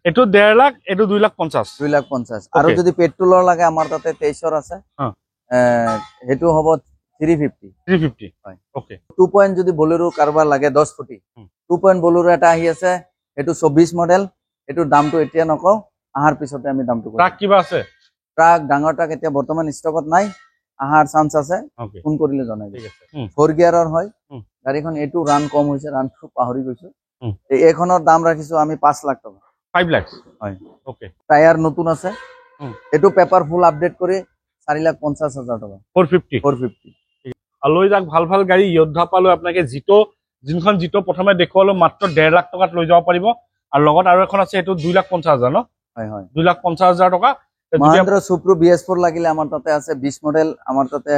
এটো 1.5 লাখ এটো 2,50,000 2,50,000 আৰু যদি পেট্ৰলৰ লাগে আমাৰ তাতে 23ৰ আছে হেতু হ'ব 350 হয় ওকে 2 পইণ্ট যদি বলেৰো কাৰবাৰ লাগে 10 ফুটি 2 পইণ্ট বলেৰো এটা আহি আছে হেতু 24 মডেল এটো দামটো এতিয়া নকও আহাৰ পিছতে আমি দামটো ট্ৰাক কিবা আছে ট্ৰাক ডাঙৰ ট্ৰাক এতিয়া বৰ্তমান ষ্টকত নাই আহাৰ চান্স আছে ফোন কৰিলে জনাই ঠিক আছে 4 গিয়াৰৰ হয় গাড়ীখন এটো ৰান কম হৈছে ৰানটো পাহৰি গৈছো এইখনৰ দাম ৰাখিছো আমি 5 লাখ টকা 5 লাখ হয় ওকে টায়ার নতুন আছে এটো পেপার ফুল আপডেট করে 4,50,000 টাকা 450 লৈ যাক ভাল ভাল গাড়ী যোদ্ধা পালো আপোনাকে জিটো জিনখন জিটো প্ৰথমে দেখুৱালো মাত্ৰ 1.5 লাখ টকাত লৈ যাব পাৰিব আৰু লগত আৰু এখন আছে এটো 2,50,000 ন হয় হয় 2,50,000 টকা মহিন্দ্রা সুপ্রো BS4 লাগিলে আমার তাতে আছে 20 মডেল আমার তাতে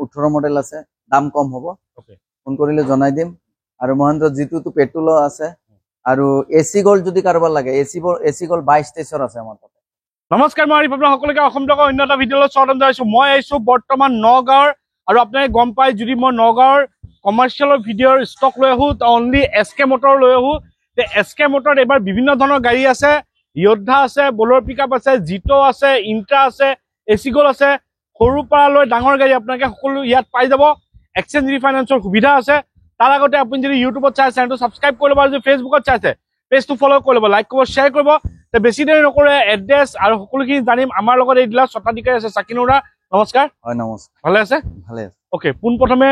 18 মডেল আছে দাম কম হ'ব ওকে ফোন কৰিলে জনাই দিম আৰু মহিন্দ্ৰা জিটো তো পেট্ৰোল আছে আৰু এসি গোল্ড যদি কাৰবাৰ লাগে এসি গোল্ড 22-23 আছে আমাৰ তাতে নমস্কাৰ মই আৰিফ আপোনাৰ সকলোকে অসম টকা অন্য এটা ভিডিঅ'লৈ স্বাগতম জনাইছো মই আহিছো বৰ্তমান নগাঁৱৰ আৰু আপোনালোকে গম পাই যদি মই নগাঁৱৰ কমাৰ্চিয়েলৰ ভিডিঅ'ৰ ষ্টক লৈ আহো অনলি SK মোটৰ লৈ আহো তে SK মোটৰত এবাৰ বিভিন্ন ধৰণৰ গাড়ী আছে যোদ্ধা আছে বলৰ পিকআপ আছে জিটো আছে ইন্ট্ৰা আছে এসি গোল্ড আছে সৰু পৰা লৈ ডাঙৰ গাড়ী আপোনালোকে সকলো ইয়াত পাই যাব এক্সচেঞ্জ ৰিফাইনেন্সৰ সুবিধা আছে তাৰ আগতে আপুনি যদি ইউটিউবত চাই চেনেলটো সাবস্ক্ৰাইব কৰি ল'ব আৰু যদি ফেচবুকত চাইছে পেজটো ফলো কৰি ল'ব লাইক কৰিব শ্বেয়াৰ কৰিব তে বেছি দেৰি নকৰে এড্ৰেছ আৰু সকলোখিনি জানিম আমাৰ লগত এই ডিলাৰ স্বত্বাধিকাৰী আছে সাকিনুৰা নমস্কাৰ হয় নমস্কাৰ ভালে আছে ওকে পোন প্ৰথমে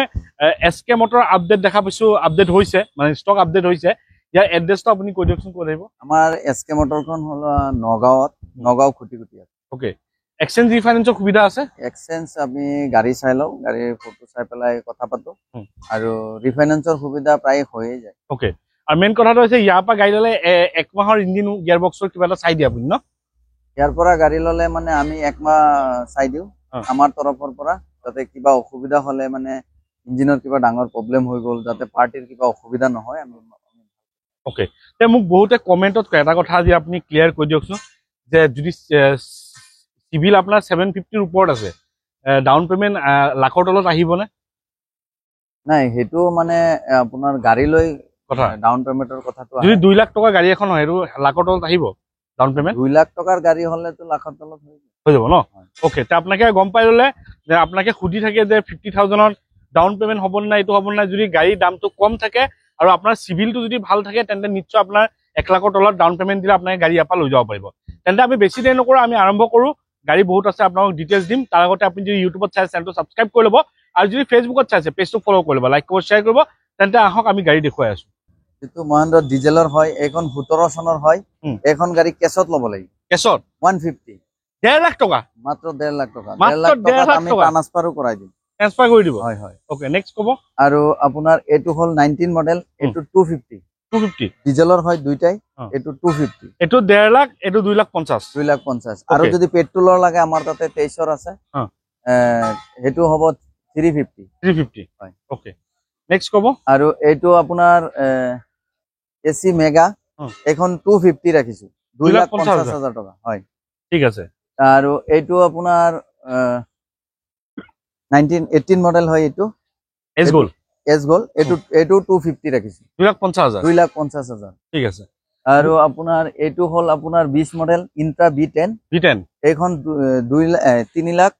SK মোটৰ আপডেট দেখা পাইছো আপডেট হৈছে মানে ষ্টক আপডেট হৈছে ইয়াৰ এড্ৰেছটো আপুনি কৈ দিয়কচোন কৈ দিব আমাৰ SK মোটৰখন হল নগাঁও খুটিকুটি আছে ওকে এক্সচেঞ্জ ৰিফাইনেন্সৰ সুবিধা আছে এক্সচেঞ্জ আমি গাড়ী চাই লও গাড়ীৰ ফটো চাই পেলাই কথা পাতো আৰু ৰিফাইনেন্সৰ সুবিধা প্ৰায় হৈয়ে যায় ওকে আৰু মেইন কথাটো হৈছে ইয়াৰ পৰা গাড়ী ললে এক মাহৰ ইঞ্জিন গিয়াৰ বক্সৰ কিবা এটা চাই দিয়া আপুনি ন ইয়াৰ পৰা গাড়ী ললে মানে আমি এক মাহ চাই দিও আমাৰ তৰফৰ পৰা যাতে কিবা অসুবিধা হলে মানে ইঞ্জিনৰ কিবা ডাঙৰ প্ৰবলেম হৈ গল যাতে পাৰ্টিৰ কিবা অসুবিধা নহয় আমি ওকে তে মোক বহুতে কমেন্টত এটা কথা আজি আপুনি ক্লিয়াৰ কৰি দিয়কচোন যে যদি সিভিল আপোনাৰ 750 ৰ ওপৰত আছে ডাউন পেমেন্ট লাখৰ তলত আহিবনে নাই হেতু মানে আপোনাৰ গাড়ী লৈ কথা ডাউন পেমেন্টৰ কথাটো যদি 2 লাখ টকা গাড়ী এখন হয় আৰু লাখৰ তলত আহিব ডাউন পেমেন্ট 2 লাখ টকাৰ গাড়ী হলে তো লাখৰ তলত হৈ যাব ন ওকে তে আপোনাকে গম পাই ললে যে আপোনাকে খুদি থাকে যে 50,000 ৰ ডাউন পেমেন্ট হ'ব না এটো হ'ব না যদি গাড়ী দামটো কম থাকে আৰু আপোনাৰ সিভিলটো যদি ভাল থাকে তেন্তে নিশ্চয় আপোনাৰ 1 লাখৰ তলত ডাউন পেমেন্ট দিলে আপোনাকে গাড়ী আপা লৈ যাব পাৰিব তেন্তে আমি বেছি দেৰি নকৰো আমি আৰম্ভ কৰো গাড়ী বহুত আছে আপোনাক ডিটেইলছ দিম তাৰ আগতে আপুনি যদি ইউটিউবত চাই চেনেলটো সাবস্ক্ৰাইব কৰি ল'ব আৰু যদি ফেচবুকত চাইছে পেজটো ফলো কৰি ল'ব লাইক কৰিব শ্বেয়াৰ কৰিব তেন্তে আহক আমি গাড়ী দেখুৱাই আছো যেটো মহিন্দ্ৰা ডিজেলৰ হয় এখন 17 চনৰ হয় এখন গাড়ী কেছত ল'ব লাগিব কেছত 150 1.5 লাখ টকা মাত্ৰ 1.5 লাখ টকা মাত্ৰ 1.5 লাখ আমি টকা ট্ৰান্সফাৰো কৰাই দিম ট্ৰান্সফাৰ কৰি দিব হয় হয় ওকে নেক্সট কব আৰু আপোনাৰ এটো হল 19 মডেল এটো 250 ডিজেলৰ হয় দুইটাই এটো 250 এটো 1.5 লাখ এটো 2,50,000 আৰু যদি পেট্ৰলৰ লাগে আমাৰ তাতে 23ৰ আছে হেতু হ'ব 350 হয় ওকে নেক্সট কব আৰু এটো আপোনাৰ এসি মেগা এখন 250 ৰাখিছো 2,50,000 টকা হয় ঠিক আছে আৰু এটো আপোনাৰ 18 মডেল হয় এটো এস গোল্ড এটো 250 ৰাখিছো 2,50,000 ঠিক আছে আৰু আপোনাৰ এটো হল আপোনাৰ 20 মডেল ইন্ট্ৰা B10 এখন 3,60,000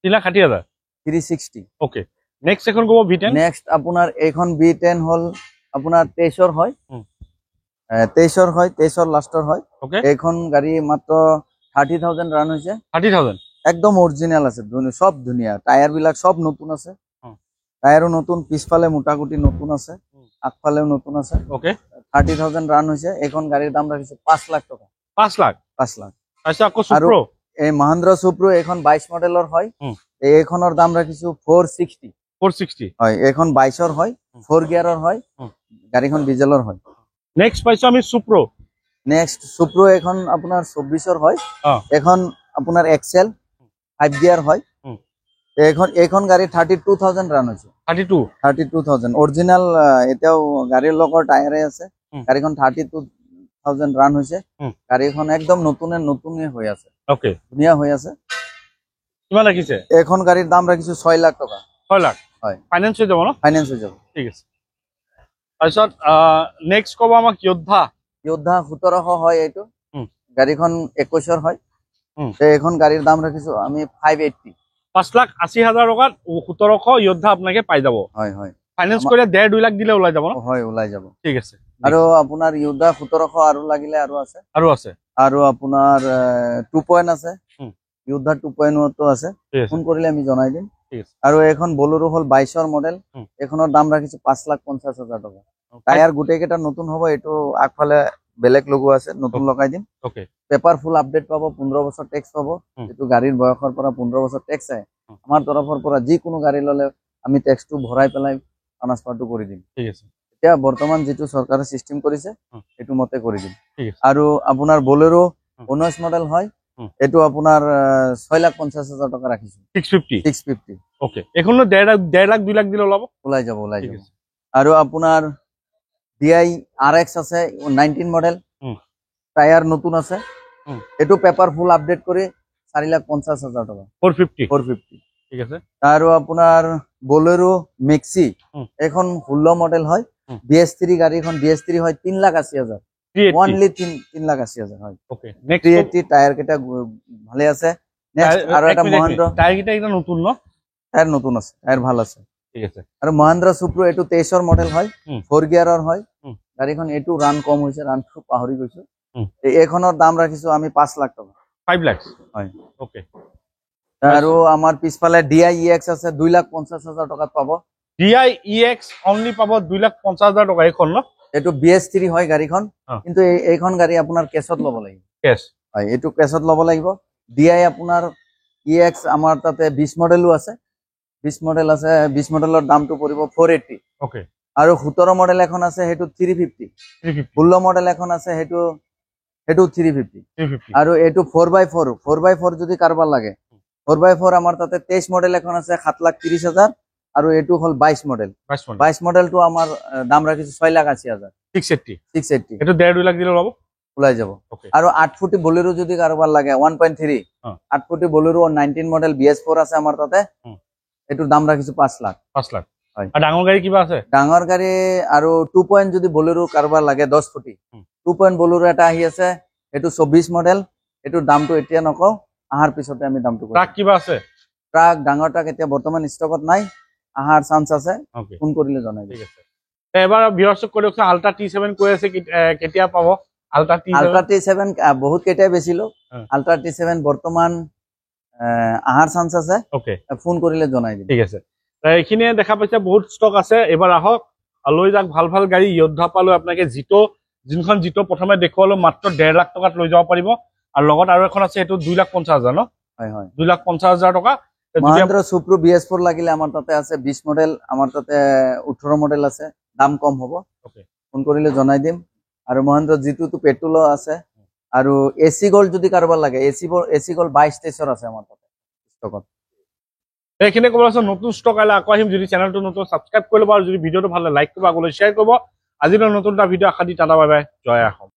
3,60,000 ওকে নেক্সট এখন কব B10 নেক্সট আপোনাৰ এখন B10 হল আপোনাৰ 23ৰ হয় 23ৰ লাষ্টৰ হয় এখন গাড়ী মাত্ৰ 30,000 ৰান হৈছে 30,000 একদম অৰিজিনাল আছে সব ধুনিয়া টায়াৰ বিলাক সব নতুন আছে টায়াৰো নতুন পিছফালে মোটাকুটি নতুন আছে আগফালেও নতুন আছে ওকে 30,000 ৰান হৈছে এখন গাড়ীৰ দাম ৰাখিছো 5 লাখ টকা 5 লাখ আচ্ছা আকৌ সুপ্ৰো এই মহিন্দ্ৰা সুপ্ৰো এখন 22 মডেলৰ হয় এইখনৰ দাম ৰাখিছো 460 হয় এখন 22ৰ হয় 4 গিয়াৰৰ হয় গাড়ীখন ডিজেলৰ হয় নেক্সট পাইছো আমি সুপ্ৰো নেক্সট সুপ্ৰো এখন আপোনাৰ 24ৰ হয় এখন আপোনাৰ এক্সেল 5 গিয়াৰ হয় এখন গাড়ী 32,000 ৰান হৈছে 32,000 অৰিজিনাল এটাও গাড়ীৰ লগৰ টায়াৰে আছে গাড়ীখন 32,000 ৰান হৈছে গাড়ীখন একদম নতুনে হৈ আছে ওকে ধুনিয়া হৈ আছে কিমান ৰাখিছে এখন গাড়ীৰ দাম ৰাখিছো 6 লাখ টকা 6 লাখ হয় ফাইনান্স হৈ যাব ন ফাইনান্স হৈ যাব ঠিক আছে তাৰপিছত নেক্সট কব আমাক যোদ্ধা যোদ্ধা 1700 হয় এইটো গাড়ীখন 21ৰ হয় এখন গাড়ীৰ দাম ৰাখিছো আমি 580 5,80,000 টকাত 1700 যোদ্ধা আপোনাকে পাই যাব হয় হয় ফাইনান্স কৰিলে 1.5-2 লাখ দিলে ওলাই যাব ন হয় ওলাই যাব ঠিক আছে আৰু আপোনাৰ যোদ্ধা 1700 আৰু লাগিলে আৰু আছে আৰু আপোনাৰ 2 আছে যোদ্ধা 2.0 তো আছে ফোন কৰিলে আমি জনাই দিম আৰু এখন বলেৰো হল 22ৰ মডেল এখনৰ দাম ৰাখিছো 5,50,000 টকা টায়াৰ গোটেই কেইটা নতুন হ'ব এটো আগফালে বেলেগ লোগো আছে নতুন লগাই দিম ওকে পেপাৰ ফুল আপডেট পাব 15 বছৰ ট্যাক্স পাব এটো গাড়ীৰ বয়সৰ পৰা 15 বছৰ ট্যাক্স আহে আমাৰ তৰফৰ পৰা যি কোনো গাড়ী ললে আমি ট্যাক্সটো ভৰাই পেলাই ট্ৰান্সফাৰটো কৰি দিম ঠিক আছে এতিয়া বৰ্তমান যেটো চৰকাৰে সিস্টেম কৰিছে এটো মতে কৰি দিম আৰু আপোনাৰ বলেৰো 19 মডেল হয় এটো আপোনাৰ 6,50,000 টকা ৰাখিছো 650 ওকে এখনো 1.5 লাখ 2 লাখ দিলে ওলাই যাব আৰু আপোনাৰ DI RX আছে 19 মডেল টায়ার নতুন আছে এটো পেপার ফুল আপডেট করে 4,50,000 টাকা 450 ঠিক আছে আৰু আপোনাৰ বলেৰো মেক্সি এখন 16 মডেল হয় BS3 গাড়ীখন BS3 হয় 3,80,000 অনলি 3,80,000 হয় ওকে নেক্সট 380 টায়ার কেটা ভালে আছে নেক্সট আৰু এটা মহেন্দ্ৰ টায়াৰ কেটা এটা নতুন ন টায়াৰ নতুন আছে টায়াৰ ভালো আছে ঠিক আছে আৰু মহেন্দ্ৰ সুপ্ৰো এটো 23ৰ মডেল হয় 4 গিয়াৰৰ হয় গাড়ীখন এটো ৰান কম হৈছে ৰান খুব পাহৰি গৈছো এখনৰ দাম ৰাখিছো আমি 5 লাখ টকা 5 লাখ হয় ওকে আৰু আমাৰ পিছফালে DI EX আছে 2,50,000 টকাত পাব DI EX অনলি পাব 2,50,000 টকা এখন ন এটো BS3 হয় গাড়ীখন কিন্তু এইখন গাড়ী আপোনাৰ কেছত ল'ব লাগিব কেছ হয় এটো কেছত ল'ব লাগিব DI আপোনাৰ EX আমাৰ তাতে 20 মডেলও আছে 20 মডেল আছে 20 মডেলৰ দামটো পৰিব 480 ওকে আৰু 17 মডেল এখন আছে হেতু 350 16 মডেল এখন আছে হেতু 350 আৰু এটো 4x4 যদি কাৰবাৰ লাগে 4x4 আমাৰ তাতে 23 মডেল এখন আছে 7,30,000 আৰু এটো হল 22 মডেল 22 মডেলটো আমাৰ দাম ৰাখিছো 6,80,000 680 এটো 1.5-2 লাখ দিলে ওলাই যাব আৰু 8 ফুটি বলেৰো যদি কাৰবাৰ লাগে 1.3 8 ফুটি বলেৰো 19 মডেল BS4 আছে আমাৰ তাতে এটোৰ দাম ৰাখিছো 5 লাখ হয় আৰু ডাঙৰ গাড়ী কিবা আছে ডাঙৰ গাড়ী আৰু 2 পইণ্ট যদি বলেৰো কাৰবাৰ লাগে 10 ফুটি 2 পইণ্ট বলেৰো এটা আহি আছে এটো 24 মডেল এটোৰ দামটো এতিয়া নকও আহাৰ পিছতে আমি দামটো ট্ৰাক কিবা আছে ট্ৰাক ডাঙৰ ট্ৰাক এতিয়া বৰ্তমান ষ্টকত নাই আহাৰ চান্স আছে ফোন কৰিলে জনাই ঠিক আছে এবাৰ বিৰসক কৰিছ আল্ট্ৰা T7 কৈ আছে কেতিয়া পাব আল্ট্ৰা T7 বহুত কেইটাই বেছিলো আল্ট্ৰা T7 বৰ্তমান আহাৰ চান্স আছে ওকে ফোন কৰিলে জনাই দিম ঠিক আছে এইখিনি দেখা পাইছে বহুত ষ্টক আছে এবাৰ আহক লৈ যাক ভাল গাড়ী যোদ্ধা পালো আপোনাকে জিনখন জিতো প্ৰথমে দেখুৱালো মাত্ৰ 1.5 লাখ টকাত লৈ যাব পাৰিব আৰু লগত আৰু এখন আছে এটো 2,50,000 ন হয় হয় 2,50,000 টকা মহেন্দ্র সুপ্রো BS4 লাগিলে আমার তাতে আছে 20 মডেল আমার তাতে 18 মডেল আছে দাম কম হ'ব ওকে ফোন কৰিলে জনাই দিম আৰু মহেন্দ্ৰ জিতু তো পেট্ৰোল আছে আৰু AC গোল্ড যদি কারবার লাগে AC গোল্ড 22-23 আছে আমার তাতে ষ্টকত এইখিনি ক'ব আছে নতুন ষ্টক আইলা আকৌ আহিম যদি চেনেলটো নতুন সাবস্ক্রাইব কৰি ল'ব আৰু যদি ভিডিওটো ভাল লাগে লাইক কৰিব আগলৈ শ্বেয়াৰ কৰিব আজিৰ নতুন এটা ভিডিও আশা দি টাটা বাই বাই জয় অসম